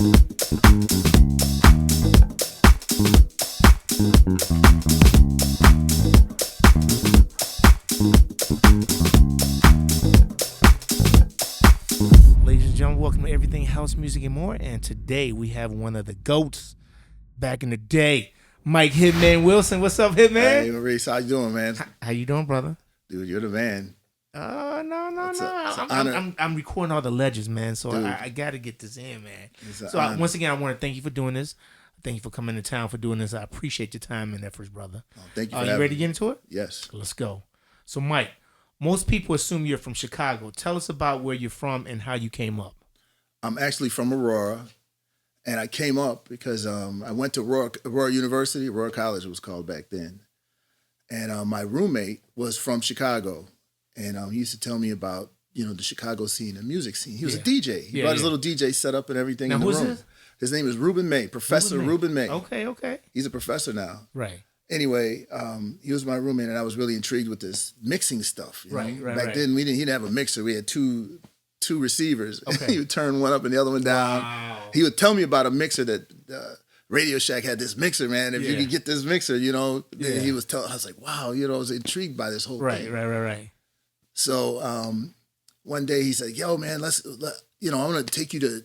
Ladies and gentlemen, welcome to Everything House Music and More. And today we have one of the GOATs back in the day, Mike Hitman Wilson. What's up, Hitman? Hey, Maurice, how you doing, man? How you doing, brother? Dude, you're the man. No. I'm recording all the legends, man. So I got to get this in, man. So once again, I want to thank you for doing this. Thank you for coming to town for doing this. I appreciate your time and efforts, brother. Oh, thank you. Are you ready to get into it? Yes. Let's go. So, Mike, most people assume you're from Chicago. Tell us about where you're from and how you came up. I'm actually from Aurora, and I came up because I went to Aurora University. Aurora College it was called back then. And my roommate was from Chicago, and he used to tell me about, the Chicago scene, the music scene. He was a DJ. He brought his little DJ setup and everything in the room. This? His name is Ruben May, Professor Ruben May. Okay. He's a professor now. Right. Anyway, he was my roommate, and I was really intrigued with this mixing stuff. Right. Back then, he didn't have a mixer. We had two receivers. Okay. He would turn one up and the other one down. Wow. He would tell me about a mixer that Radio Shack had this mixer, man. If you could get this mixer, then he was telling. I was like, wow, I was intrigued by this whole thing. Right. So one day he said, yo, man, I want to take you to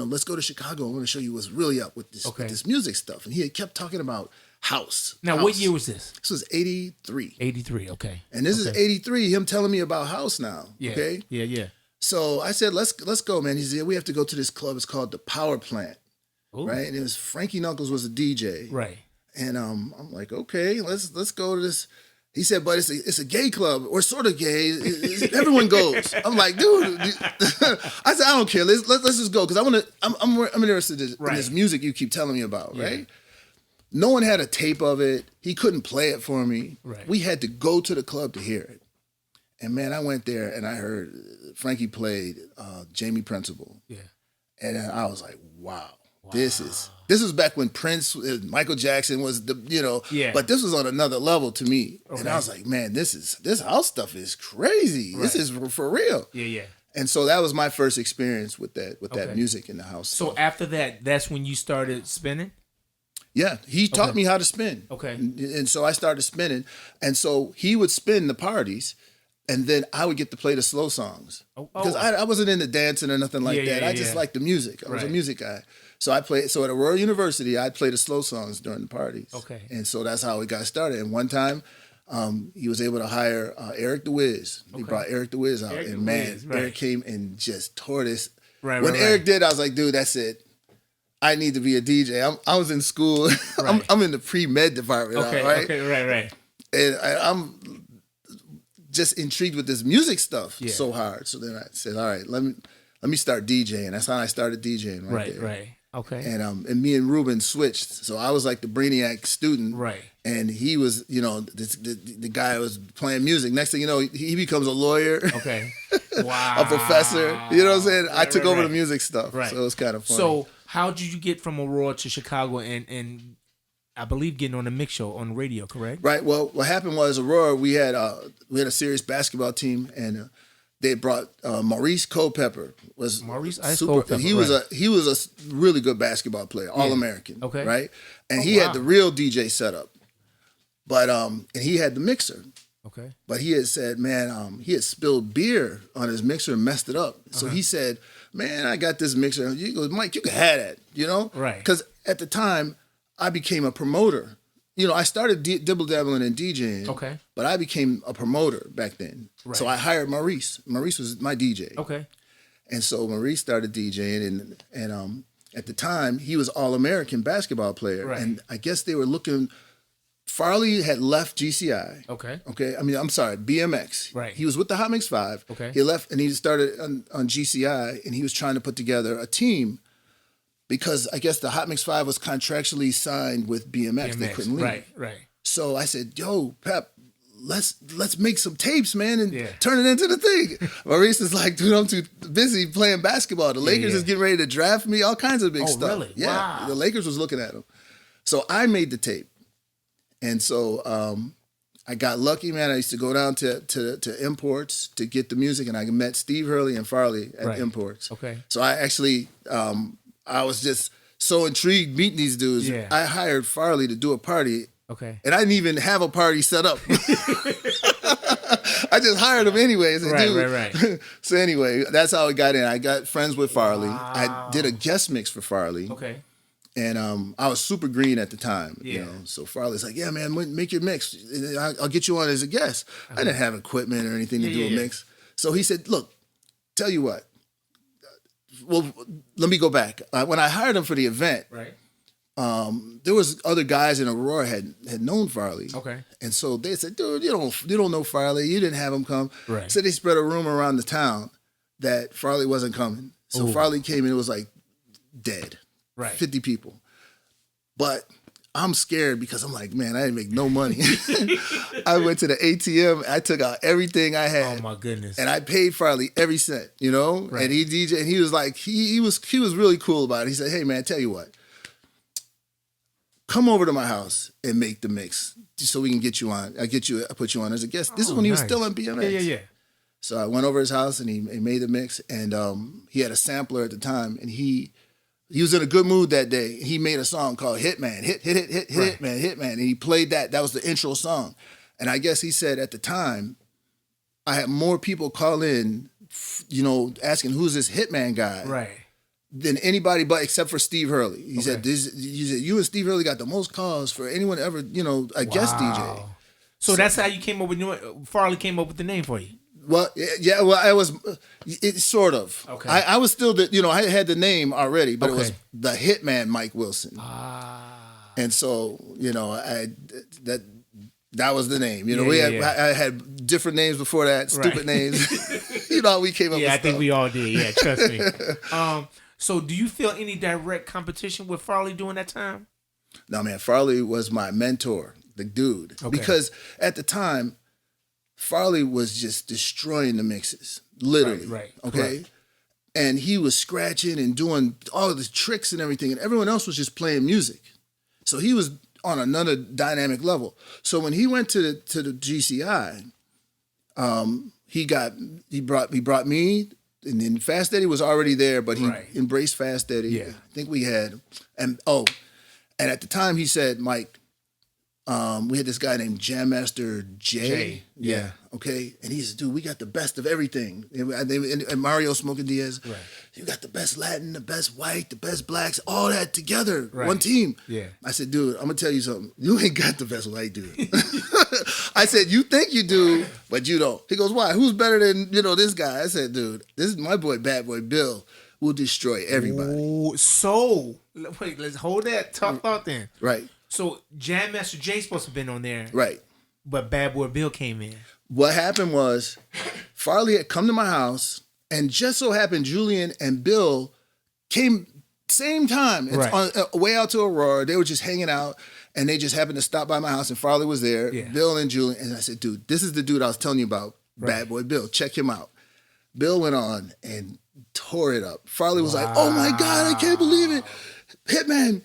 let's go to Chicago. I want to show you what's really up with this music stuff. And he had kept talking about house. Now, what year was this? This was 83. 83, okay. And this is 83, him telling me about house now. Yeah. Okay? Yeah. So I said, let's go, man. He said, we have to go to this club. It's called the Power Plant. Ooh. Right? And it was Frankie Knuckles was a DJ. Right. And I'm like, okay, let's go to this. He said, but it's a gay club, or sort of gay. Everyone goes. I'm like, dude. I said, I don't care. Let's just go, because I'm interested in this music you keep telling me about, right? No one had a tape of it. He couldn't play it for me. Right. We had to go to the club to hear it. And man, I went there and I heard Frankie played Jamie Principle. Yeah. And I was like, wow. This was back when Prince, Michael Jackson was but this was on another level to me. Okay. And I was like, man, this house stuff is crazy. Right. This is for real. Yeah. And so that was my first experience with that music in the house. So stuff. after that's when you started spinning? Yeah, he taught me how to spin. Okay. And so I started spinning. And so he would spin the parties, and then I would get to play the slow songs. Because I wasn't into dancing or nothing like that. I just liked the music. I was a music guy. So at Aurora University, I'd play the slow songs during the parties. Okay. And so that's how it got started. And one time, he was able to hire Eric the Wiz. He brought Eric the Wiz out. Eric came and just tore this. Right, when Eric did, I was like, dude, that's it. I need to be a DJ. I was in school. Right. I'm in the pre-med department now, right? Okay, right. And I'm just intrigued with this music stuff so hard. So then I said, all right, let me start DJing. That's how I started DJing right there. Right. Okay. And me and Ruben switched. So I was like the brainiac student. Right. And he was, the guy who was playing music. Next thing you know, he becomes a lawyer. Okay. Wow. A professor. You know what I'm saying? I took over the music stuff. Right. So it was kind of funny. So how did you get from Aurora to Chicago and I believe getting on the mix show on the radio, correct? Right. Well, what happened was Aurora, we had a serious basketball team, and they brought Maurice Culpepper was Maurice super. He was a really good basketball player, All American. Okay. Right. And he had the real DJ setup, but and he had the mixer. Okay. But he had said, man, he had spilled beer on his mixer and messed it up. So he said, man, I got this mixer. He goes, Mike, you can have that, Right. Because at the time, I became a promoter. I started dibble-dabbling in DJing. Okay. But I became a promoter back then. Right. So I hired Maurice. Maurice was my DJ. Okay. And so Maurice started DJing, and at the time, he was All-American basketball player. Right. And I guess they were looking... Farley had left GCI. Okay. I'm sorry, BMX. Right. He was with the Hot Mix 5. Okay. He left and he started on GCI, and he was trying to put together a team because I guess the Hot Mix 5 was contractually signed with BMX. They couldn't leave. Right. So I said, yo, Pep, let's make some tapes, man, and turn it into the thing. Maurice is like, dude, I'm too busy playing basketball. The Lakers is getting ready to draft me, all kinds of big stuff. Really? Yeah. Wow. The Lakers was looking at him. So I made the tape. And so I got lucky, man. I used to go down to Imports to get the music, and I met Steve Hurley and Farley at Imports. Okay. So I actually I was just so intrigued meeting these dudes. Yeah. I hired Farley to do a party. Okay. And I didn't even have a party set up. I just hired him anyways. Right. So anyway, that's how it got in. I got friends with Farley. Wow. I did a guest mix for Farley. Okay. And I was super green at the time. Yeah. You know? So Farley's like, yeah, man, make your mix. I'll get you on as a guest. Okay. I didn't have equipment or anything to do a mix. So he said, look, tell you what. Well, let me go back. When I hired him for the event, right. There was other guys in Aurora had known Farley. Okay. And so they said, dude, you don't know Farley. You didn't have him come. Right. So they spread a rumor around the town that Farley wasn't coming. So Farley came and it was like dead. Right. 50 people. But I'm scared because I'm like, man, I didn't make no money. I went to the ATM. I took out everything I had. Oh my goodness. And I paid Farley every cent, you know? Right. And he DJ, and he was like, he was really cool about it. He said, hey man, tell you what. Come over to my house and make the mix so we can get you on. I put you on as a guest. This is when he was still on BMX. Yeah. So I went over his house and he made the mix, and he had a sampler at the time, and he was in a good mood that day. He made a song called Hitman, Hitman, and he played that. That was the intro song. And I guess he said at the time, I had more people call in, you know, asking who's this Hitman guy. Right. Than anybody but except for Steve Hurley. He said, you and Steve Hurley got the most calls for anyone ever, you know, a guest DJ. So that's how you came up with Farley came up with the name for you. Well, yeah, well, it sort of. Okay. I was still I had the name already, but it was the Hitman Mike Wilson. And so, you know, that was the name. You know, I had different names before that, stupid names. You know, we came up with I stuff. think we all did. Yeah, trust me. So do you feel any direct competition with Farley during that time? No, man. Farley was my mentor, the dude. Okay. Because at the time, Farley was just destroying the mixes, literally. Right. Okay? Right. And he was scratching and doing all the tricks and everything, and everyone else was just playing music. So he was on another dynamic level. So when he went to the GCI, he brought me. And then Fast Eddie was already there, but he embraced Fast Eddie. Yeah. I think we had, and at the time he said, Mike, we had this guy named Jam Master Jay. Yeah. Okay. And he said, dude, we got the best of everything. And Mario Smoking Diaz. Right. You got the best Latin, the best white, the best blacks, all that together, one team. Yeah. I said, dude, I'm gonna tell you something. You ain't got the best white dude. I said, you think you do, but you don't. He goes, why? Who's better than, this guy? I said, dude, this is my boy, Bad Boy Bill, will destroy everybody. Ooh, so, wait, let's hold that thought then. Right. So, Jam Master Jay's supposed to have been on there. Right. But Bad Boy Bill came in. What happened was, Farley had come to my house, and just so happened Julian and Bill came same time. It's on way out to Aurora. They were just hanging out, and they just happened to stop by my house, and Farley was there, Bill and Julian. And I said, dude, this is the dude I was telling you about, Bad Boy Bill. Check him out. Bill went on and tore it up. Farley was like, oh my God, I can't believe it. Hitman,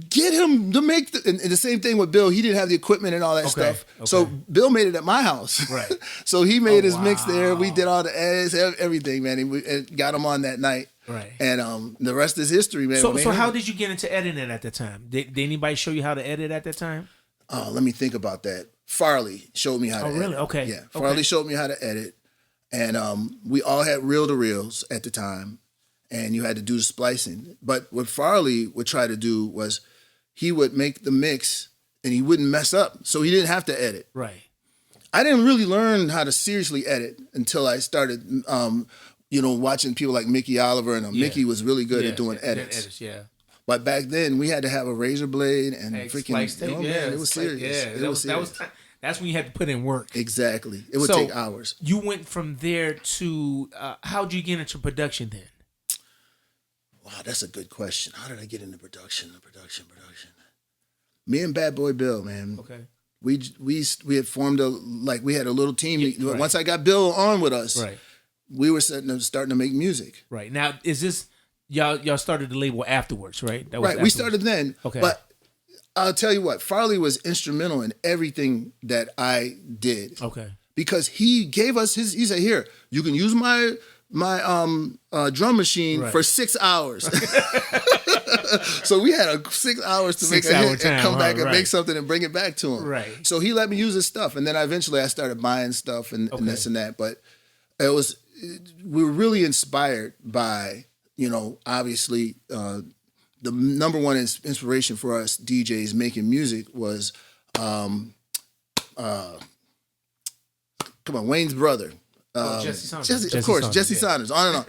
get him to make and the same thing with Bill. He didn't have the equipment and all that stuff. Okay. So Bill made it at my house. Right. So he made his mix there. We did all the edits, everything, man. And got him on that night. Right. And the rest is history, man. So how did you get into editing at the time? Did anybody show you how to edit at that time? Let me think about that. Farley showed me how to edit. Oh, really? Okay. Yeah. Farley showed me how to edit. And we all had reel-to-reels at the time. And you had to do the splicing. But what Farley would try to do was he would make the mix and he wouldn't mess up. So he didn't have to edit. Right. I didn't really learn how to seriously edit until I started, watching people like Mickey Oliver. And Mickey was really good at doing edits. But back then, we had to have a razor blade and freaking... tape. Man, it was serious. It was serious. That's when you had to put in work. Exactly. It would take hours. You went from there to... how'd you get into production then? Wow, that's a good question. How did I get into production? Me and Bad Boy Bill, man. Okay. We had formed we had a little team. Yeah, once I got Bill on with us, we were starting to make music. Right. Now, is this y'all started the label afterwards, right? That was afterwards. We started then. Okay. But I'll tell you what, Farley was instrumental in everything that I did. Okay. Because he gave us he said, here, you can use my my drum machine for 6 hours. So we had 6 hours to make a hit and come back and make something and bring it back to him. Right. So he let me use his stuff, and then eventually I started buying stuff and this and that. But we were really inspired by, obviously the number one inspiration for us DJs making music was, Wayne's brother. Jesse Saunders. Jesse Saunders. On and on.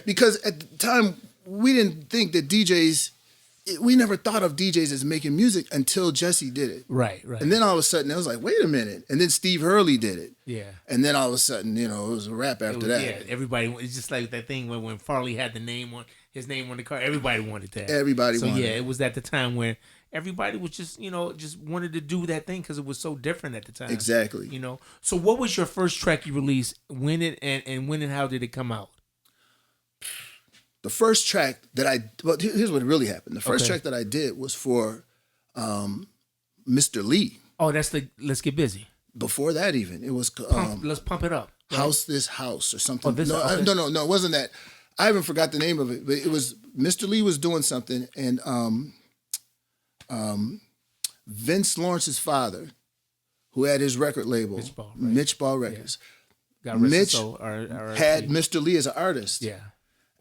Because at the time, we didn't think that DJs, we never thought of DJs as making music until Jesse did it. Right. And then all of a sudden, it was like, wait a minute. And then Steve Hurley did it. Yeah. And then all of a sudden, it was a rap after that. Yeah, everybody, it's just like that thing when Farley had his name on the car, everybody wanted that. Everybody wanted it was at the time where everybody was just, just wanted to do that thing because it was so different at the time. Exactly. So what was your first track you released? When and how did it come out? The first track that here's what really happened. The first track that I did was for Mr. Lee. Oh, that's the Let's Get Busy. Before that even, it was Let's Pump It Up. Right? House This House or something. Oh, No, it wasn't that. I even forgot the name of it, but it was Mr. Lee was doing something, and Vince Lawrence's father, who had his record label, Mitch Ball Records. Yeah. Mitch had Mr. Lee as an artist. Yeah.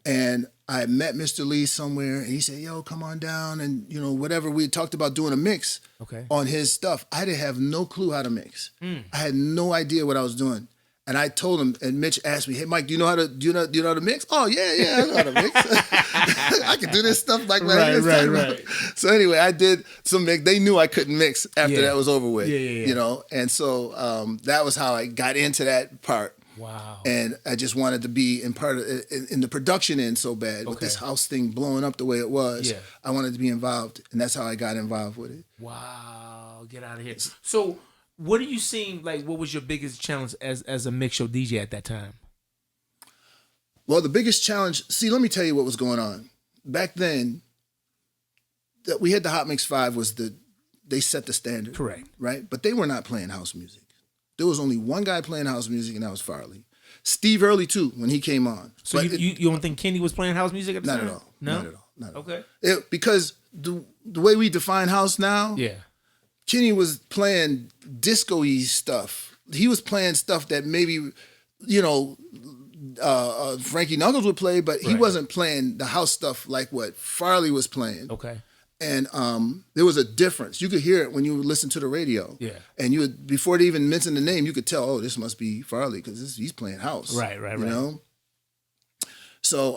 And I met Mr. Lee somewhere, and he said, yo, come on down, and whatever. We had talked about doing a mix on his stuff. I didn't have no clue how to mix. I had no idea what I was doing. And I told him, and Mitch asked me, "Hey, Mike, do you know how to mix?" "Oh, yeah, I know how to mix. I can do this stuff like that." Right. So anyway, I did some mix. They knew I couldn't mix after that was over with. Yeah. And so that was how I got into that part. Wow. And I just wanted to be in the production end so bad with this house thing blowing up the way it was. Yeah. I wanted to be involved, and that's how I got involved with it. Wow. Get out of here. So what are you seeing, what was your biggest challenge as a mix show DJ at that time? Well, the biggest challenge, let me tell you what was going on. Back then, that we had the Hot Mix 5 they set the standard. Correct. Right? But they were not playing house music. There was only one guy playing house music, and that was Farley. Steve Hurley, too, when he came on. So you don't think Kenny was playing house music at the time? Not at all. No? Not at all. Not at all. Okay. Because the way we define house now, Kenny was playing disco-y stuff. He was playing stuff that maybe, Frankie Knuckles would play, but he wasn't playing the house stuff like what Farley was playing. Okay. And there was a difference. You could hear it when you would listen to the radio. Yeah. And you would, before they even mentioned the name, you could tell, oh, this must be Farley because he's playing house. Right. So,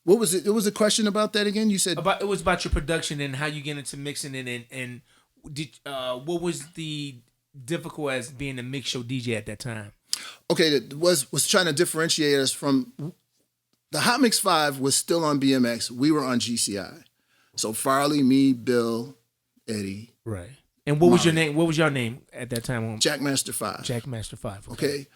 what was it? It was a question about that again. You said it was about your production and how you get into mixing it, and what was the difficult as being a mix show DJ at that time? Okay, that was trying to differentiate us from the Hot Mix 5 was still on BMX. We were on GCI. So Farley, me, Bill, Eddie. Right. And what was your name? What was your name at that time? Jackmaster 5. Jackmaster 5. Okay.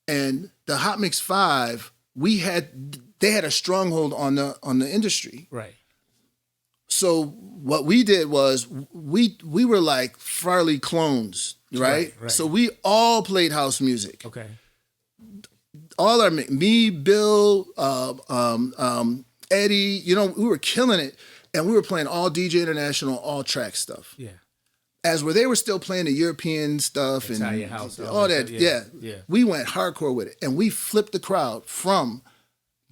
And the Hot Mix 5, they had a stronghold on the industry. Right. So what we did was we were like Farley clones, right? Right. So we all played house music. Okay. All me, Bill, Eddie, we were killing it. And we were playing all DJ International, all track stuff. Yeah. As where they were still playing the European stuff Italian and house, all that. Yeah. We went hardcore with it. And we flipped the crowd from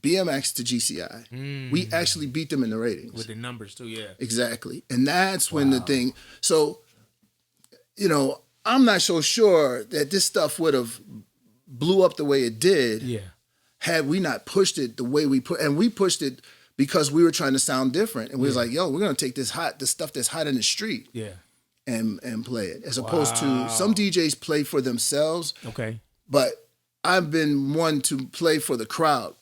BMX to GCI. We actually beat them in the ratings. With the numbers too, yeah. Exactly. And that's when the thing, so, I'm not so sure that this stuff would have blew up the way it did had we not pushed it the way we put, and we pushed it because we were trying to sound different. And we was like, yo, we're going to take this stuff that's hot in the street and play it. As opposed to some DJs play for themselves. Okay. But I've been one to play for the crowd.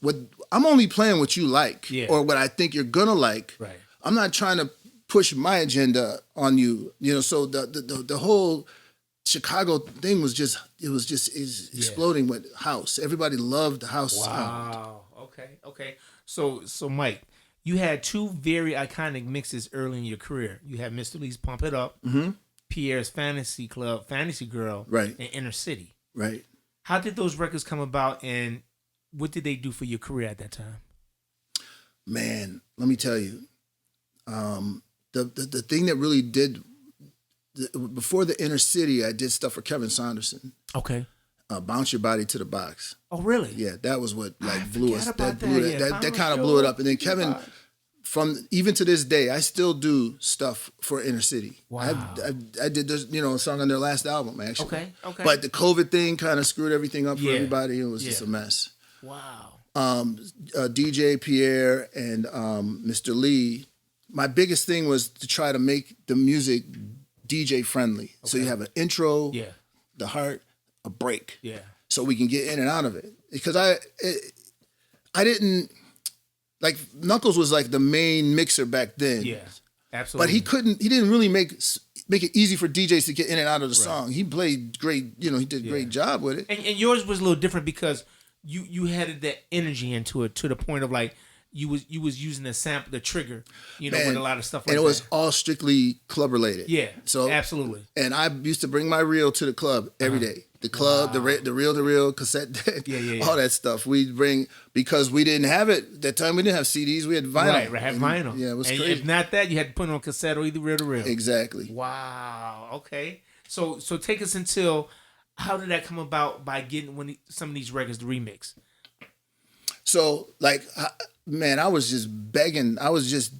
I'm only playing what you like or what I think you're going to like. Right. I'm not trying to push my agenda on you. So the whole Chicago thing was just exploding with house. Everybody loved the house sound. Wow. Okay. So Mike, you had two very iconic mixes early in your career. You had Mr. Lee's Pump It Up, Pierre's Fantasy Club, Fantasy Girl, right, and Inner City. Right. How did those records come about, and what did they do for your career at that time? Man, let me tell you, the thing that really did before the Inner City, I did stuff for Kevin Saunderson. Okay. Bounce Your Body to the Box. Oh, really? Yeah, that was what blew us. That kind of show. blew it up. And then Kevin, from even to this day, I still do stuff for Inner City. Wow. I did this, a song on their last album, actually. Okay. But the COVID thing kind of screwed everything up for everybody. It was just a mess. Wow. DJ Pierre and Mr. Lee, my biggest thing was to try to make the music DJ friendly. Okay. So you have an intro, the heart, a break. Yeah. So we can get in and out of it. Because I didn't, like, Knuckles was like the main mixer back then. Yeah, absolutely. But he didn't really make it easy for DJs to get in and out of the song. He played great, he did a great job with it. And yours was a little different because you had that energy into it to the point of like you was using the sample, the trigger, with a lot of stuff like that. And it was all strictly club related. Yeah, so absolutely. And I used to bring my reel to the club every day. The club, the reel-to-reel cassette deck, all that stuff. We'd bring, because we didn't have it, that time we didn't have CDs, we had vinyl. Right, had vinyl. Yeah, it was and crazy. If not that, you had to put it on cassette or either reel-to-reel. Exactly. Wow, okay. So take us until, how did that come about by getting some of these records to remix? So, man, I was just begging. I was just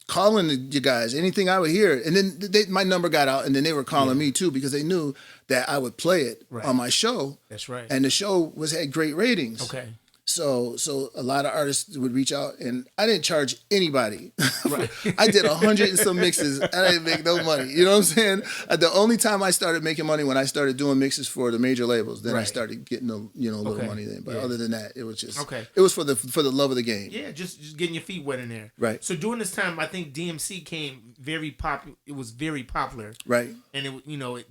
calling you guys, anything I would hear. And then my number got out, and then they were calling me too because they knew that I would play it on my show. That's right. And the show had great ratings. Okay. So a lot of artists would reach out, and I didn't charge anybody. Right. I did 100 and some mixes, and I didn't make no money. You know what I'm saying? The only time I started making money when I started doing mixes for the major labels. Then I started getting a little money then. But other than that, it was just it was for the love of the game. Yeah, just getting your feet wet in there. Right. So during this time, I think DMC came very popular. It was very popular. Right. And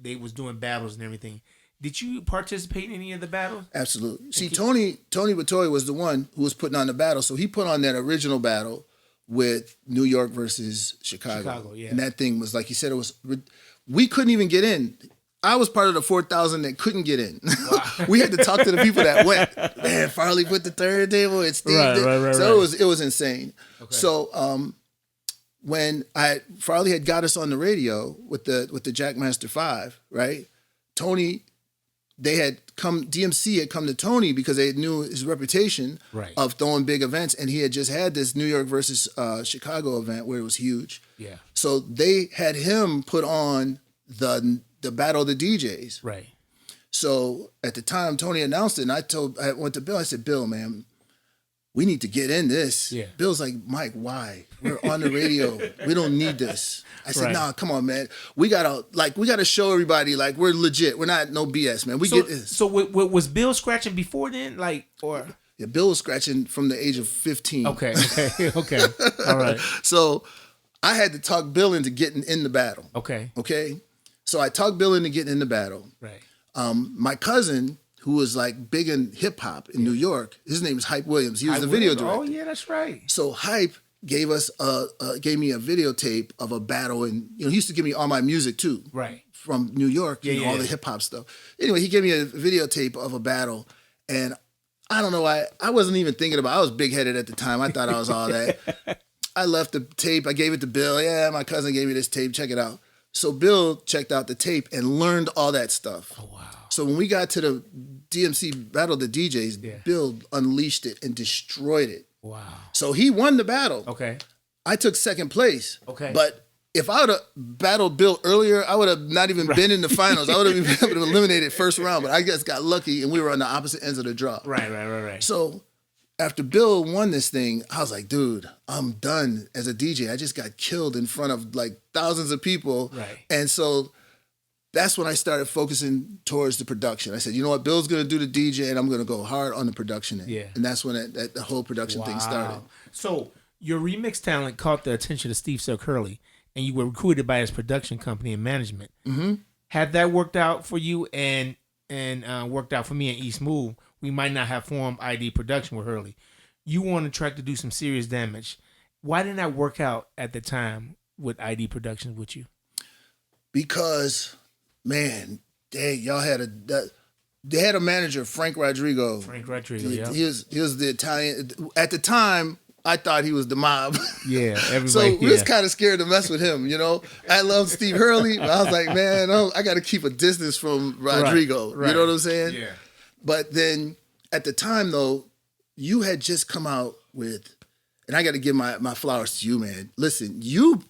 they was doing battles and everything. Did you participate in any of the battles? Absolutely. See, Tony Batoy was the one who was putting on the battle. So he put on that original battle with New York versus Chicago. Yeah. And that thing was, like he said, we couldn't even get in. I was part of the 4,000 that couldn't get in. Wow. We had to talk to the people that went. Man, Farley put the third table and Steve did. Right. So it was insane. Okay. So when Farley had got us on the radio with the Jackmaster 5, right? DMC had come to Tony because they knew his reputation of throwing big events, and he had just had this New York versus Chicago event where it was huge. Yeah. So they had him put on the Battle of the DJs. Right. So at the time Tony announced it, and I went to Bill, I said, Bill, man, we need to get in this. Yeah. Bill's like, Mike, why? We're on the radio. We don't need this. I said, nah, come on, man. We gotta show everybody like we're legit. We're not no BS, man. We get this. So was Bill scratching before then? Yeah, Bill was scratching from the age of 15. Okay. All right. So I had to talk Bill into getting in the battle. Okay. So I talked Bill into getting in the battle. Right. My cousin, who was like big in hip hop in New York, his name is Hype Williams. He was the video director. Oh yeah, that's right. So Hype gave me a videotape of a battle, and he used to give me all my music too. Right. From New York, all the hip hop stuff. Anyway, he gave me a videotape of a battle, and I don't know why I wasn't even thinking about. I was big headed at the time. I thought I was all that. I left the tape. I gave it to Bill. Yeah, my cousin gave me this tape. Check it out. So Bill checked out the tape and learned all that stuff. Oh wow. So when we got to the DMC Battle of the DJs, Bill unleashed it and destroyed it. Wow. So he won the battle. Okay. I took second place. Okay. But if I would have battled Bill earlier, I would have not even been in the finals. I would have been able to eliminate it first round, but I just got lucky and we were on the opposite ends of the draw. Right. So after Bill won this thing, I was like, dude, I'm done as a DJ. I just got killed in front of like thousands of people. Right. And so that's when I started focusing towards the production. I said, you know what, Bill's going to do the DJ and I'm going to go hard on the production end. Yeah. And that's when the whole production thing started. So your remix talent caught the attention of Steve Silk Hurley, and you were recruited by his production company and management. Mm-hmm. Had that worked out for you and worked out for me and East Move, we might not have formed ID Production with Hurley. You were on the track to do some serious damage. Why didn't that work out at the time with ID Productions with you? Because, man, dang, y'all had they had a manager, Frank Rodrigo. Yeah. He was the Italian. At the time, I thought he was the mob. Yeah, everybody. So we was kind of scared to mess with him, I love Steve Hurley, but I was like, man, I got to keep a distance from Rodrigo. Right. You know what I'm saying? Yeah. But then at the time, though, you had just come out with, and I got to give my flowers to you, man. Listen, you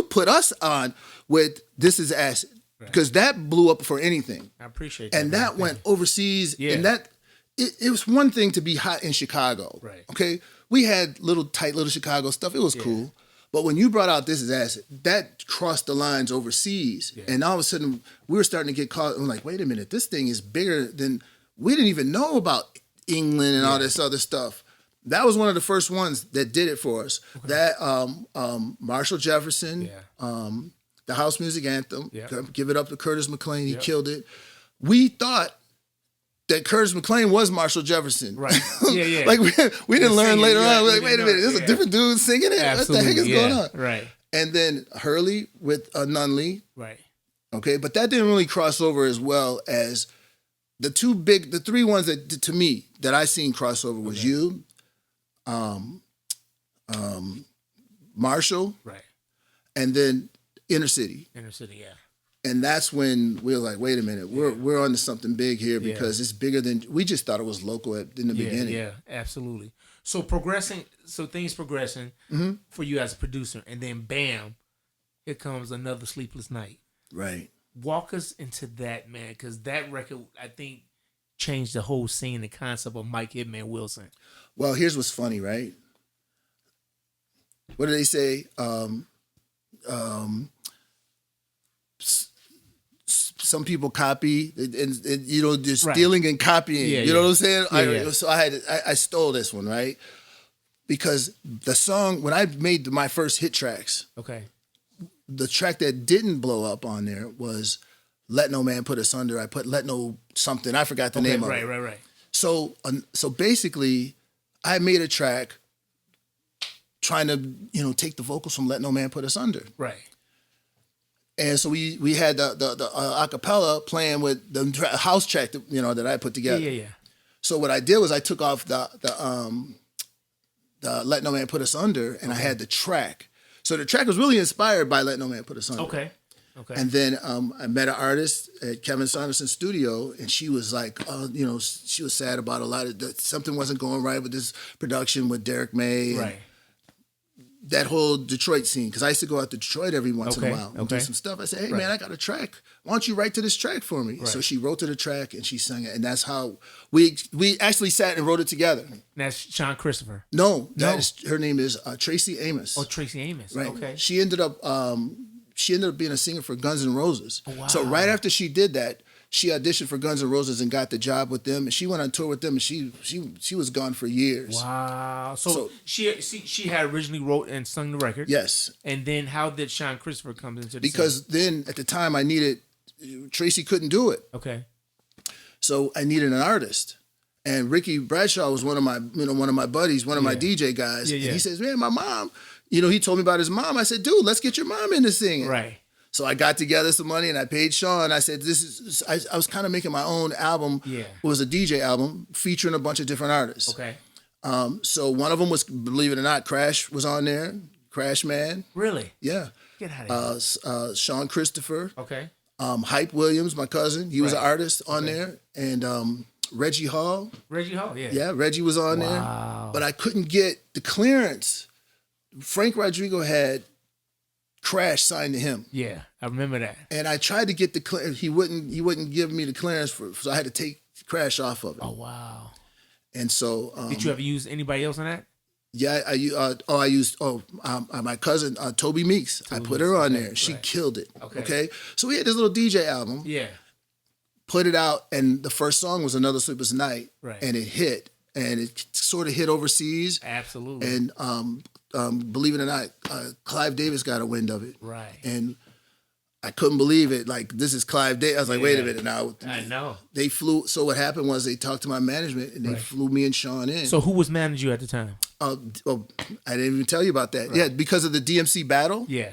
put us on with This Is Acid, because that blew up for anything. I appreciate that. And that went overseas, and that it was one thing to be hot in Chicago. Right. Okay? We had tight little Chicago stuff. It was cool. But when you brought out This Is Acid, that crossed the lines overseas. Yeah. And all of a sudden, we were starting to get caught. I'm like, wait a minute, this thing is bigger than, we didn't even know about England and all this other stuff. That was one of the first ones that did it for us. Okay. That Marshall Jefferson, the house music anthem, Give It Up to Curtis McLean, he killed it. We thought that Curtis McLean was Marshall Jefferson. Right. Yeah. Like we didn't learn later on. We're like, wait a minute, there's a different dude singing it? Absolutely. What the heck is going on? Right. And then Hurley with Nunley. Right. Okay, but that didn't really cross over as well as the three ones that, to me, that I seen crossover was you, Marshall, right, and then Inner City. Inner City, yeah. And that's when we were like, wait a minute, we're onto something big here, because it's bigger than, we just thought it was local in the beginning. Yeah, absolutely. So things progressing for you as a producer, and then bam, here comes another Sleepless Night. Right. Walk us into that, man, because that record, I think, changed the whole scene, the concept of Mike Hitman Wilson. Well, here's what's funny, right? What do they say? Some people copy, and just stealing and copying. You know what I'm saying? So I stole this one, right? Because the song, when I made my first hit tracks, the track that didn't blow up on there was Let No Man Put Us Under. I put Let No something. I forgot the name of it. Right. So basically, I made a track trying to, take the vocals from Let No Man Put Us Under. Right. And so we had the acapella playing with the house track that I put together. Yeah. So what I did was I took off the Let No Man Put Us Under, and I had the track. So the track was really inspired by Let No Man Put Us Under. Okay. And then I met an artist at Kevin Saunderson's studio, and she was like, she was sad about a lot of something wasn't going right with this production with Derek May. Right. That whole Detroit scene, because I used to go out to Detroit every once in a while and do some stuff. I said, hey, man, I got a track. Why don't you write to this track for me? Right. So she wrote to the track and she sang it. And that's how we actually sat and wrote it together. That's Sean Christopher? No. Her name is Tracy Amos. Oh, Tracy Amos. Right. Okay. She ended up being a singer for Guns N' Roses. Oh, wow. So right after she did that, she auditioned for Guns N' Roses and got the job with them, and she went on tour with them, and she was gone for years. Wow! So she had originally wrote and sung the record. Yes. And then how did Sean Christopher come into the Because then at the time I needed, Tracy couldn't do it. Okay. So I needed an artist, and Ricky Bradshaw was one of my buddies, one of my DJ guys, and he says, man, my mom, he told me about his mom. I said, dude, let's get your mom into singing. Right. So I got together some money and I paid Sean. I said, I was kind of making my own album. Yeah. It was a DJ album featuring a bunch of different artists. Okay. So one of them was, believe it or not, Crash was on there. Crash Man. Really? Yeah. Get out of here. Sean Christopher. Okay. Hype Williams, my cousin. He was an artist on there. And Reggie Hall. Reggie Hall, yeah. Yeah, Reggie was on there. But I couldn't get the clearance. Frank Rodrigo had Crash signed to him. Yeah, I remember that. And I tried to get the clearance. He wouldn't give me the clearance so I had to take Crash off of it. Oh wow! And so, did you ever use anybody else on that? Yeah, I used my cousin Toby Meeks. I put her on there. She killed it. Okay. So we had this little DJ album. Yeah. Put it out, and the first song was Another Sleepless Night. Right. And it hit, and it sort of hit overseas. Absolutely. And believe it or not, Clive Davis got a wind of it. Right. And I couldn't believe it. Like, this is Clive Davis. I was like, wait a minute now. I know. They flew. So what happened was they talked to my management and they flew me and Sean in. So who was managing you at the time? I didn't even tell you about that. Right. Yeah, because of the DMC battle. Yeah.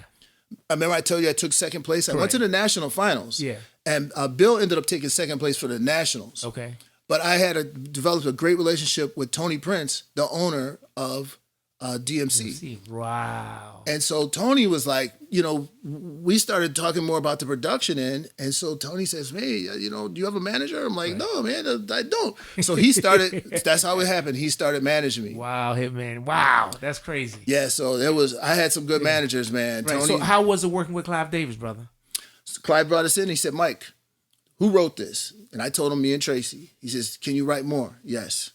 I remember I told you I took second place. I went to the national finals. Yeah. And Bill ended up taking second place for the Nationals. Okay. But I had developed a great relationship with Tony Prince, the owner of DMC. Wow. And so Tony was like, we started talking more about the production end. And so Tony says, hey, do you have a manager? I'm like, no, man, I don't. So he started, that's how it happened. He started managing me. Wow, Hitman. Wow, that's crazy. Yeah, so I had some good managers, man. Right. Tony, So how was it working with Clive Davis, brother? So Clive brought us in. He said, Mike, who wrote this? And I told him, me and Tracy. He says, can you write more? Yes.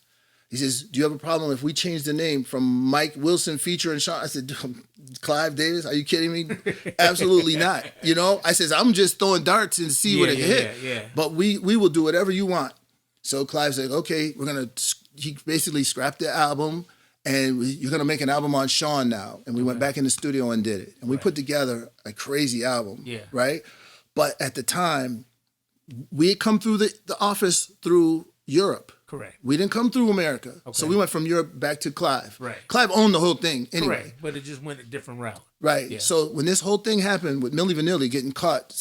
He says, do you have a problem if we change the name from Mike Wilson featuring Sean? I said, Clive Davis, are you kidding me? Absolutely not. I says, I'm just throwing darts and see what it can hit. Yeah. But we will do whatever you want. So Clive said, okay, he basically scrapped the album and you're going to make an album on Sean now. And we went back in the studio and did it. And we put together a crazy album. Yeah. Right? But at the time, we had come through the office through Europe. Correct. We didn't come through America. Okay. So we went from Europe back to Clive. Right. Clive owned the whole thing anyway. Correct. But it just went a different route. Right. Yeah. So when this whole thing happened with Milli Vanilli getting caught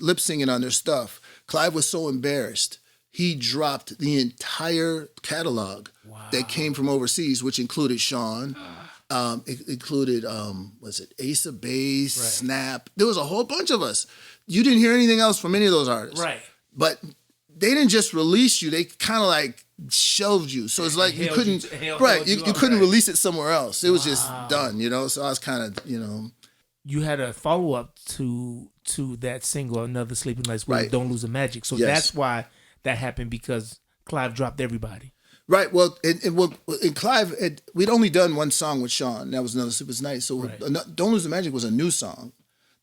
lip singing on their stuff, Clive was so embarrassed. He dropped the entire catalog that came from overseas, which included Sean. It included, Ace of Base, Snap. There was a whole bunch of us. You didn't hear anything else from any of those artists. Right. But they didn't just release you. They kind of like shelved you. So it's like you couldn't, you couldn't release it somewhere else. It was just done, So I was kind of, You had a follow-up to that single, Another Sleeping Night, where Don't Lose the Magic. So that's why that happened, because Clive dropped everybody. Right. Well, in Clive, we'd only done one song with Sean. That was Another Sleepless Night. So Don't Lose the Magic was a new song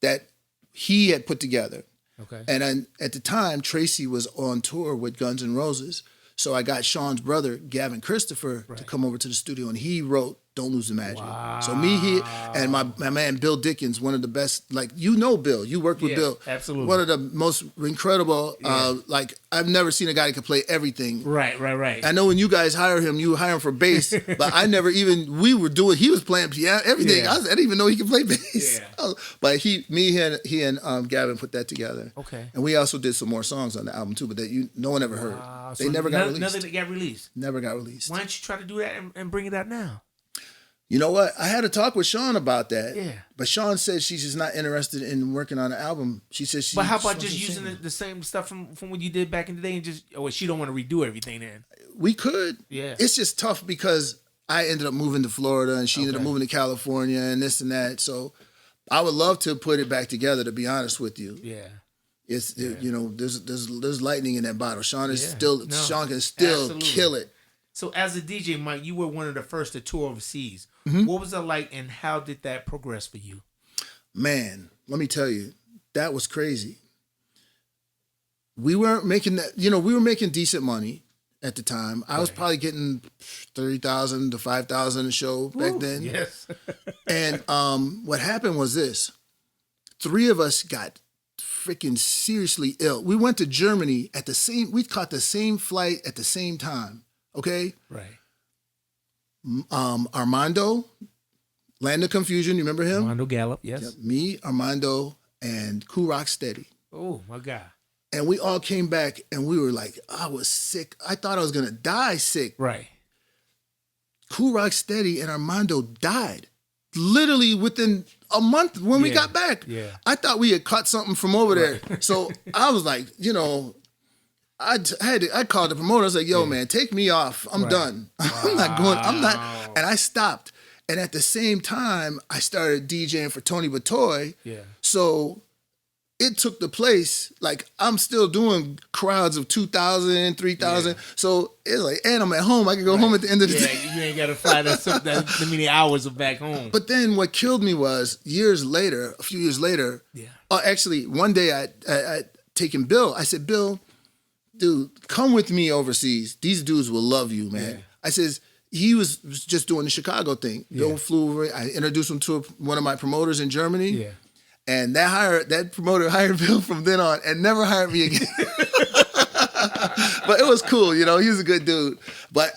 that he had put together. Okay. And at the time, Tracy was on tour with Guns N' Roses. So I got Sean's brother, Gavin Christopher, to come over to the studio, and he wrote Don't Lose the Magic. Wow. So he and my man Bill Dickens, one of the best, Bill. You worked with Bill. Absolutely. One of the most incredible, I've never seen a guy that could play everything. Right. I know when you guys hire him, you hire him for bass, but I never even, he was playing piano, everything. Yeah. I didn't even know he could play bass. Yeah. But he and Gavin put that together. Okay. And we also did some more songs on the album too, but that no one ever heard. They so never got released. Nothing that got released? Never got released. Why don't you try to do that and bring it out now? You know what? I had a talk with Sean about that. Yeah. But Sean said she's just not interested in working on an album. She said she. But how about just using the same stuff from what you did back in the day, and she don't want to redo everything then? We could. Yeah. It's just tough because I ended up moving to Florida and she ended up moving to California and this and that. So I would love to put it back together, to be honest with you. Yeah. There's lightning in that bottle. Sean can still kill it. So as a DJ, Mike, you were one of the first to tour overseas. Mm-hmm. What was it like, and how did that progress for you? Man, let me tell you, that was crazy. We weren't making that, we were making decent money at the time. I was probably getting $30,000 to $5,000 a show back then. Yes. And what happened was this. 3 of us got freaking seriously ill. We went to Germany we caught the same flight at the same time. Okay? Right. Armando, Land of Confusion, you remember him? Armando Gallup, yes. Yeah, me, Armando, and Cool Rock Steady. Oh, my God. And we all came back and we were like, I was sick. I thought I was going to die sick. Right. Cool Rock Steady and Armando died. Literally within a month when we got back. Yeah. I thought we had caught something from over there. So I was like, I called the promoter. I was like, yo, man, take me off. I'm done. I'm not. And I stopped. And at the same time, I started DJing for Tony Batoy. Yeah. So it took the place. Like, I'm still doing crowds of 2,000, 3,000. Yeah. So it's like, and I'm at home. I can go home at the end of the day. You ain't got to fly that many hours of back home. But then what killed me was a few years later, actually, one day I taken Bill. I said, Bill, dude, come with me overseas. These dudes will love you, man. Yeah. I says, he was just doing the Chicago thing. Yeah. Bill flew over. I introduced him to one of my promoters in Germany. Yeah. And that promoter hired Bill from then on and never hired me again. But it was cool, he was a good dude. But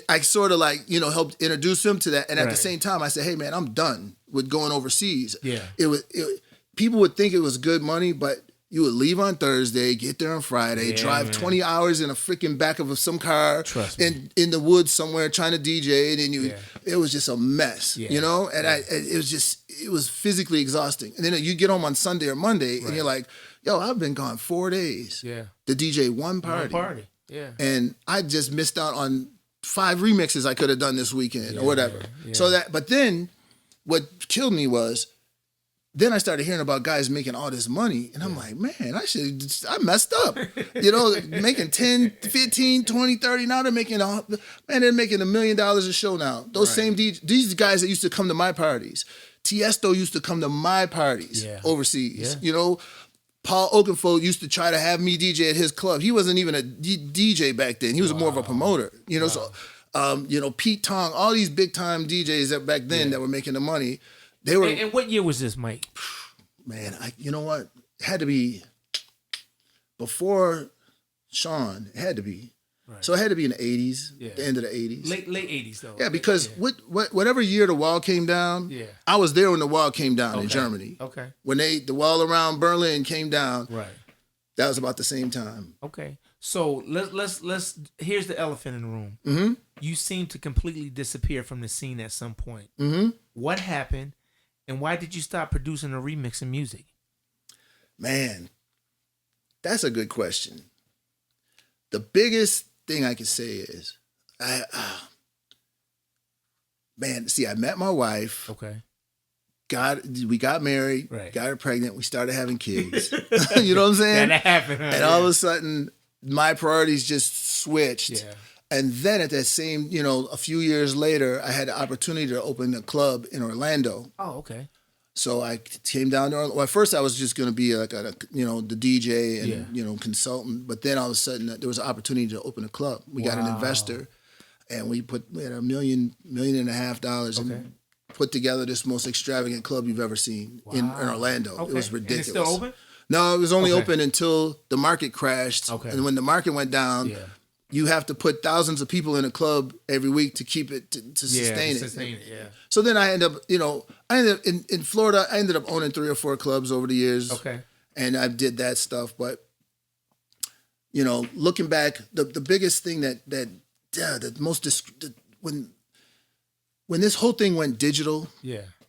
I sort of helped introduce him to that. And at the same time, I said, hey, man, I'm done with going overseas. Yeah. People would think it was good money, but You would leave on Thursday, get there on Friday, drive 20 hours in a freaking back of some car in the woods somewhere trying to DJ, and then it was just a mess, you know? And it was physically exhausting. And then you get home on Sunday or Monday, and you're like, yo, I've been gone 4 days to DJ one party. Yeah. And I just missed out on 5 remixes I could have done this weekend or whatever. Yeah. But then what killed me was, then I started hearing about guys making all this money, and I'm like, man, I messed up. You know, making 10, 15, 20, 30. Now they're making $1 million a show now. Those same these guys that used to come to my parties. Tiesto used to come to my parties overseas. Yeah. You know, Paul Oakenfold used to try to have me DJ at his club. He wasn't even a DJ back then. He was more of a promoter. You know, so you know, Pete Tong, all these big time DJs that back then that were making the money. They were. And what year was this, Mike? Man, you know what? It had to be before Sean. It had to be. Right. So it had to be in the 80s, the end of the 80s. Late 80s, though. Yeah, because whatever year the wall came down, I was there when the wall came down in Germany. Okay. When the wall around Berlin came down, that was about the same time. Okay. So let's here's the elephant in the room. Mm-hmm. You seem to completely disappear from the scene at some point. Mm-hmm. What happened? And why did you stop producing or remixing music? Man, that's a good question. The biggest thing I can say is, I met my wife. Okay. We got married, got her pregnant, we started having kids. You know what I'm saying? That happened. And all of a sudden, my priorities just switched. Yeah. And then at that same, you know, a few years later, I had the opportunity to open a club in Orlando. Oh, okay. So I came down to Orlando. Well, at first I was just going to be like the DJ and, you know, consultant. But then all of a sudden there was an opportunity to open a club. We got an investor, and we had $1.5 million and put together this most extravagant club you've ever seen in Orlando. Okay. It was ridiculous. And it's still open? No, it was only open until the market crashed. Okay. And when the market went down, you have to put thousands of people in a club every week to keep it, to sustain it. So then I ended up, you know, in Florida, I ended up owning 3 or 4 clubs over the years. Okay. And I did that stuff. But, you know, looking back, the biggest thing when this whole thing went digital,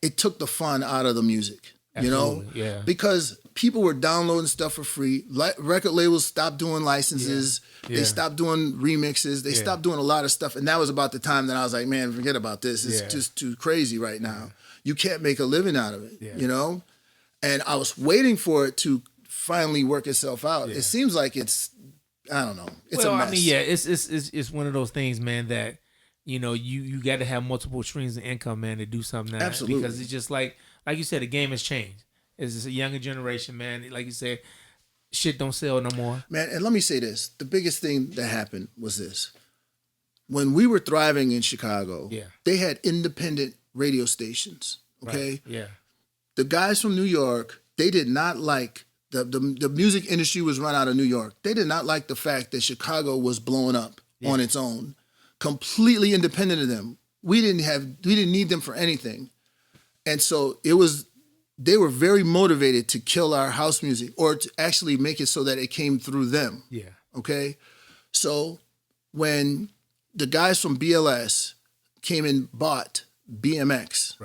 it took the fun out of the music. Absolutely. You know, because people were downloading stuff for free. Record labels stopped doing licenses. They stopped doing remixes. They stopped doing a lot of stuff. And that was about the time that I was like, man, forget about this. It's just too crazy right now. You can't make a living out of it, you know? And I was waiting for it to finally work itself out. It seems like it's, I don't know. It's a mess. I mean, it's one of those things, man, that, you know, you got to have multiple streams of income, man, to do something now. Absolutely. Because it's just like you said, the game has changed. It's just a younger generation, man. Like you said, shit don't sell no more. Man, and let me say this. The biggest thing that happened was this. When we were thriving in Chicago, they had independent radio stations, okay? Right. Yeah. The guys from New York, they did not like, the music industry was run out of New York. They did not like the fact that Chicago was blowing up on its own, completely independent of them. We didn't need them for anything. And so they were very motivated to kill our house music or to actually make it so that it came through them. Yeah. Okay? So when the guys from BLS came and bought BMX,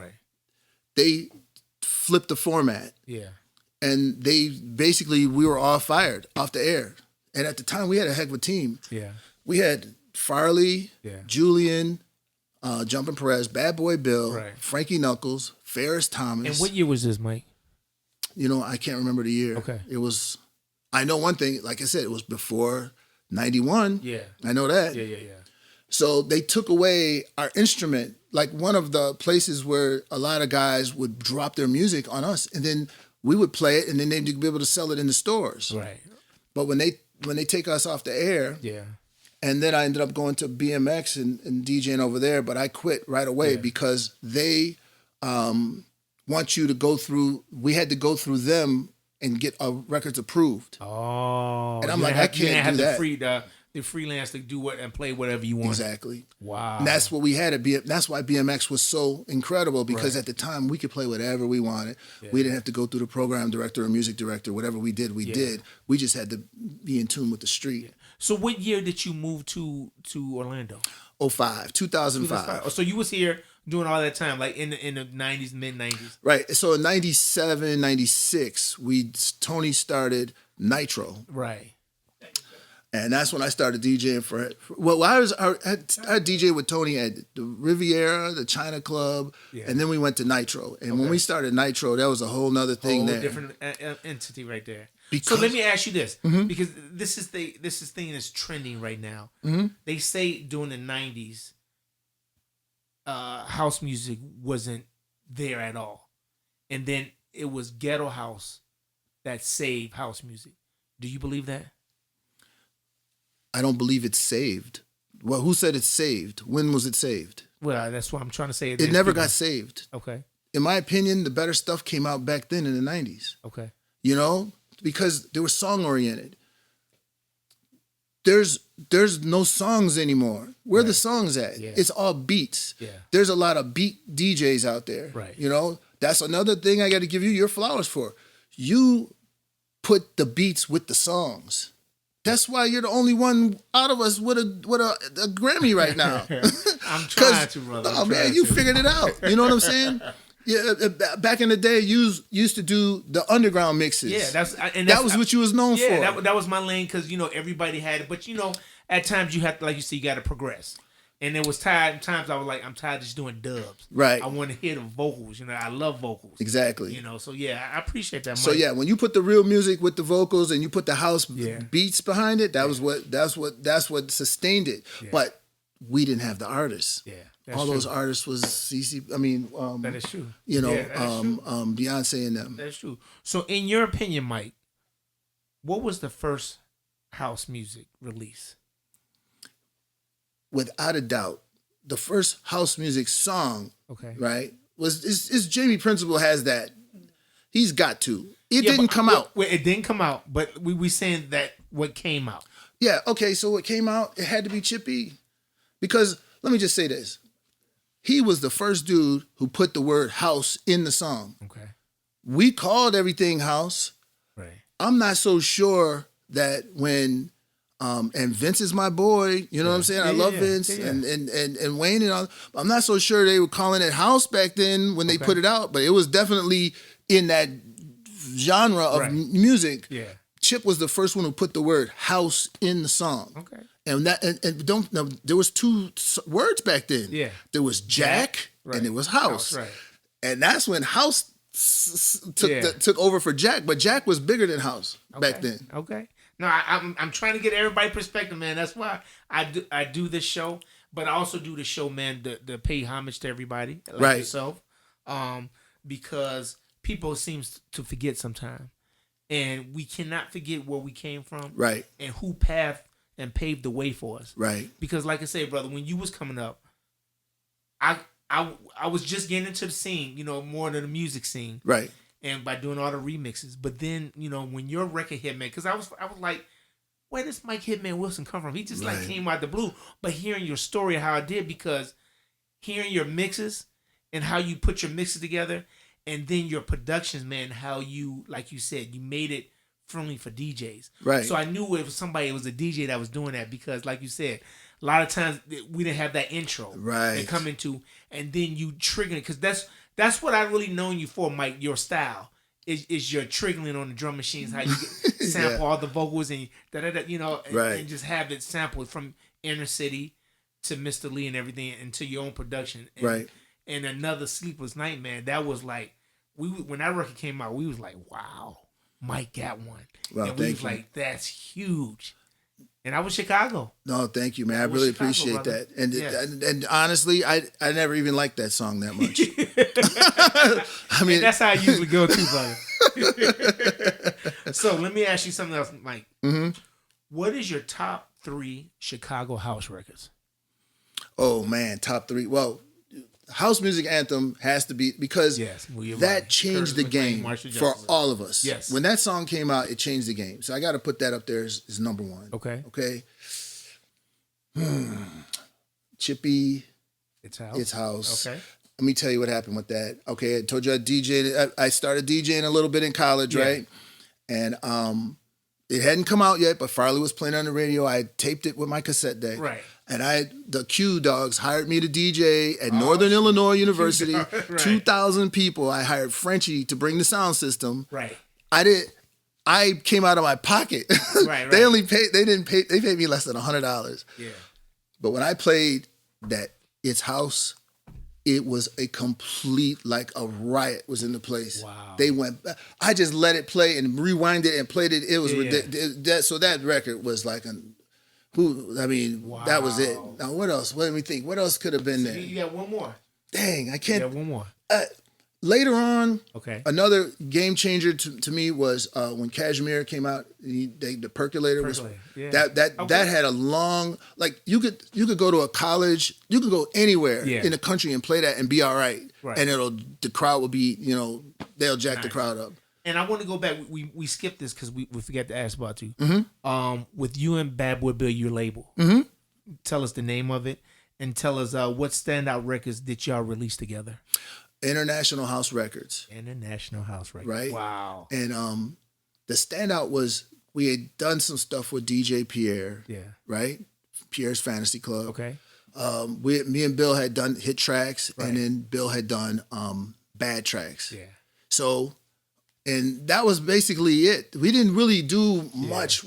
they flipped the format. Yeah. And we were all fired off the air. And at the time, we had a heck of a team. Yeah. We had Farley, Julian, Jumpin' Perez, Bad Boy Bill, Frankie Knuckles, Ferris Thomas. And what year was this, Mike? You know, I can't remember the year. Okay. It was, I know one thing, like I said, it was before 91. Yeah. I know that. Yeah. So they took away our instrument, like one of the places where a lot of guys would drop their music on us, and then we would play it, and then they'd be able to sell it in the stores. Right. But when they take us off the air, and then I ended up going to BMX and DJing over there, but I quit right away because they want you to go through, we had to go through them and get our records approved. Oh. And I'm like, I can't do that. the freelance to do what and play whatever you want. Exactly. Wow. And that's what we had at BMX. That's why BMX was so incredible, because at the time we could play whatever we wanted. Yeah. We didn't have to go through the program director or music director. Whatever we did, we did. We just had to be in tune with the street. Yeah. So what year did you move to Orlando? 2005. So you was here doing all that time, like in the 90s, mid 90s. Right. So in 97, 96, Tony started Nitro. Right. And that's when I started DJing for it. Well, I DJ with Tony at the Riviera, the China Club, and then we went to Nitro. And when we started Nitro, that was a whole nother thing there. Different entity right there. So let me ask you this, because this thing that's trending right now. Mm-hmm. They say during the 90s, house music wasn't there at all. And then it was ghetto house that saved house music. Do you believe that? I don't believe it's saved. Well, who said it's saved? When was it saved? Well, that's what I'm trying to say. It never got saved. Okay. In my opinion, the better stuff came out back then in the 90s. Okay. You know, because they were song oriented. There's no songs anymore. Where are the songs at? Yeah. It's all beats. Yeah. There's a lot of beat DJs out there. Right. You know, that's another thing I got to give you your flowers for. You put the beats with the songs. That's why you're the only one out of us with a Grammy right now. I'm trying to, brother. Oh man, you figured it out. You know what I'm saying? Yeah, back in the day, you used to do the underground mixes. Yeah, that was what you was known for. Yeah, that was my lane, because everybody had it, but at times you have to, like you say, you got to progress. And there was times I was like, I'm tired of just doing dubs. Right. I want to hear the vocals. I love vocals. Exactly. So yeah, I appreciate that, Mike. So yeah, when you put the real music with the vocals and you put the house beats behind it, that's what sustained it. Yeah. But we didn't have the artists. Yeah. All those artists was CC. I mean, that is true. Beyonce and them. That's true. So in your opinion, Mike, what was the first house music release? Without a doubt, the first house music song, right, is Jamie Principle has that. He's got to. It didn't come out. It didn't come out, but we saying that what came out. Yeah, okay, so what came out, it had to be Chippy. Because, let me just say this. He was the first dude who put the word house in the song. Okay. We called everything house. Right. I'm not so sure that when... and Vince is my boy, you know what I'm saying? I love Vince and Wayne and all. I'm not so sure they were calling it house back then when they put it out, but it was definitely in that genre of music. Yeah. Chip was the first one who put the word house in the song. Okay. And there was two words back then. Yeah. There was Jack and there was house. Right. And that's when house took over for Jack, but Jack was bigger than house back then. Okay. No, I'm trying to get everybody's perspective, man. That's why I do this show, but I also do the show, man, to pay homage to everybody, like yourself, because people seems to forget sometimes, and we cannot forget where we came from, right, and who paved the way for us, right. Because, like I say, brother, when you was coming up, I was just getting into the scene, more than the music scene, right. And by doing all the remixes. But then, when your record hit, man, because I was like, where does Mike Hitman Wilson come from? He just came out the blue. But hearing your story, how I did, because hearing your mixes and how you put your mixes together, and then your productions, man, how you, like you said, you made it friendly for DJs. Right. So I knew it was a DJ that was doing that, because, like you said, a lot of times we didn't have that intro to come into, and then you trigger it, because that's what I really known you for, Mike. Your style is your triggering on the drum machines, how you sample all the vocals and and just have it sampled from Inner City to Mr. Lee and everything into your own production. And, and another Sleepless Night, man. That was like when that record came out, we was like, wow, Mike got one. Well, and we was like, that's huge. And I was Chicago. No, thank you, man. I really appreciate that. And honestly, I never even liked that song that much. I mean, and that's how I usually go too, brother. So let me ask you something else, Mike. Mm-hmm. What is your top 3 Chicago house records? Oh man, top 3. Well, House Music Anthem has to be, because that changed the game for all of us. Yes. When that song came out, it changed the game. So I got to put that up there as number 1. Okay. Okay. Chippy. It's house. Okay. Let me tell you what happened with that. Okay, I told you I DJed. I started DJing a little bit in college, right? And it hadn't come out yet, but Farley was playing on the radio. I taped it with my cassette deck. Right. And the Q Dogs hired me to DJ at Northern Illinois University. Right. 2,000 people. I hired Frenchie to bring the sound system. Right. I came out of my pocket. Right. They paid me less than $100. Yeah. But when I played that It's House, it was a complete, like a riot was in the place. Wow. I just let it play and rewind it and played it. It was ridiculous. So that record was like that was it. Now what else? What do we think? What else could have been there? You got one more. Dang, I can't. You got one more. Later on, another game changer to me was when Cashmere came out. The Percolator was that had a long, like you could go to a college, you could go anywhere in the country and play that and be all right. And the crowd will be, they'll jack the crowd up. And I want to go back. We skipped this because we forgot to ask about you. Mm-hmm. With you and Bad Boy Bill, your label. Mm-hmm. Tell us the name of it and tell us what standout records did y'all release together. International House Records. International House Records. Right. Wow. And the standout was we had done some stuff with DJ Pierre. Yeah. Right. Pierre's Fantasy Club. Okay. Me and Bill had done hit tracks, and then Bill had done bad tracks. Yeah. So, and that was basically it. We didn't really do much.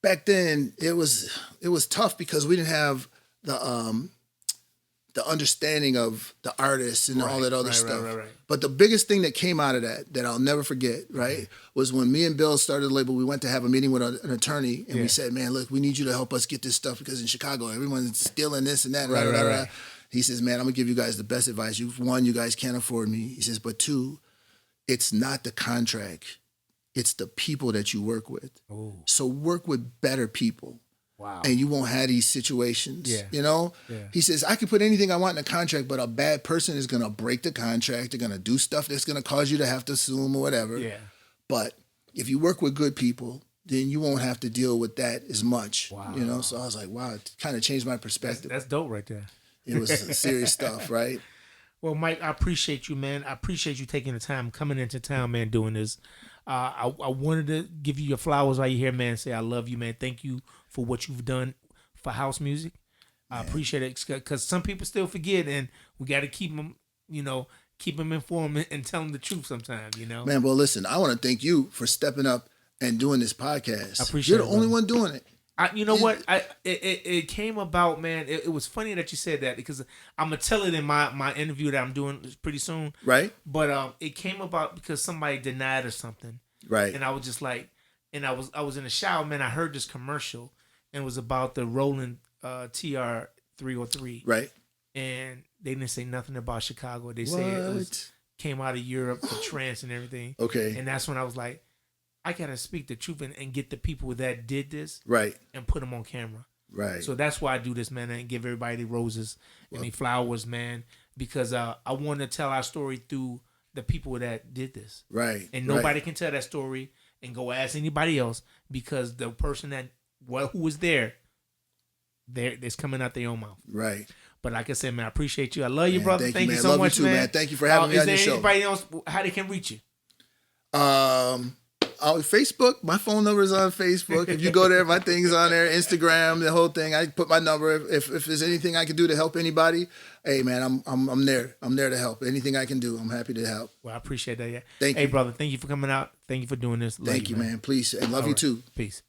Back then it was tough because we didn't have the understanding of the artists and all that other stuff. Right. But the biggest thing that came out of that I'll never forget, right, was when me and Bill started the label, we went to have a meeting with an attorney, and we said, man, look, we need you to help us get this stuff because in Chicago, everyone's stealing this and that. Right. He says, man, I'm going to give you guys the best advice. One, you guys can't afford me. He says, but two, it's not the contract. It's the people that you work with. Ooh. So work with better people. Wow. And you won't have these situations, Yeah. He says, I can put anything I want in a contract, but a bad person is going to break the contract. They're going to do stuff that's going to cause you to have to sue them or whatever. Yeah. But if you work with good people, then you won't have to deal with that as much, Wow. So I was like, wow, it kind of changed my perspective. That's dope right there. It was serious stuff, right? Well, Mike, I appreciate you, man. I appreciate you taking the time, coming into town, man, doing this. I wanted to give you your flowers while you're here, man, say I love you, man. Thank you for what you've done for house music. I appreciate it because some people still forget, and we got to keep them, keep them informed and tell them the truth sometimes, Man, well, listen, I want to thank you for stepping up and doing this podcast. I appreciate it. You're the only one doing it. It came about, man. It was funny that you said that because I'm gonna tell it in my interview that I'm doing pretty soon. Right. But it came about because somebody denied or something. Right. And I was just like, I was in the shower, man. I heard this commercial, and it was about the Roland TR 303. Right. And they didn't say nothing about Chicago. They said it came out of Europe for trance and everything. Okay. And that's when I was like, I gotta speak the truth and get the people that did this and put them on camera. Right. So that's why I do this, man, and give everybody the roses and the flowers, man, because I want to tell our story through the people that did this. Right. And nobody can tell that story and go ask anybody else because the person who was there, it's coming out their own mouth. Right. But like I said, man, I appreciate you. I love you, brother. Thank you so love much, you too, man. Thank you for having me on your show. Is there anybody else how they can reach you? Facebook, my phone number is on Facebook. If you go there, my thing's on there. Instagram, the whole thing. I put my number. If there's anything I can do to help anybody, hey man, I'm there. I'm there to help. Anything I can do, I'm happy to help. Well, I appreciate that. Yeah. Thank you. Hey, brother, thank you for coming out. Thank you for doing this. Thank you, man. Please, and love you too. Peace.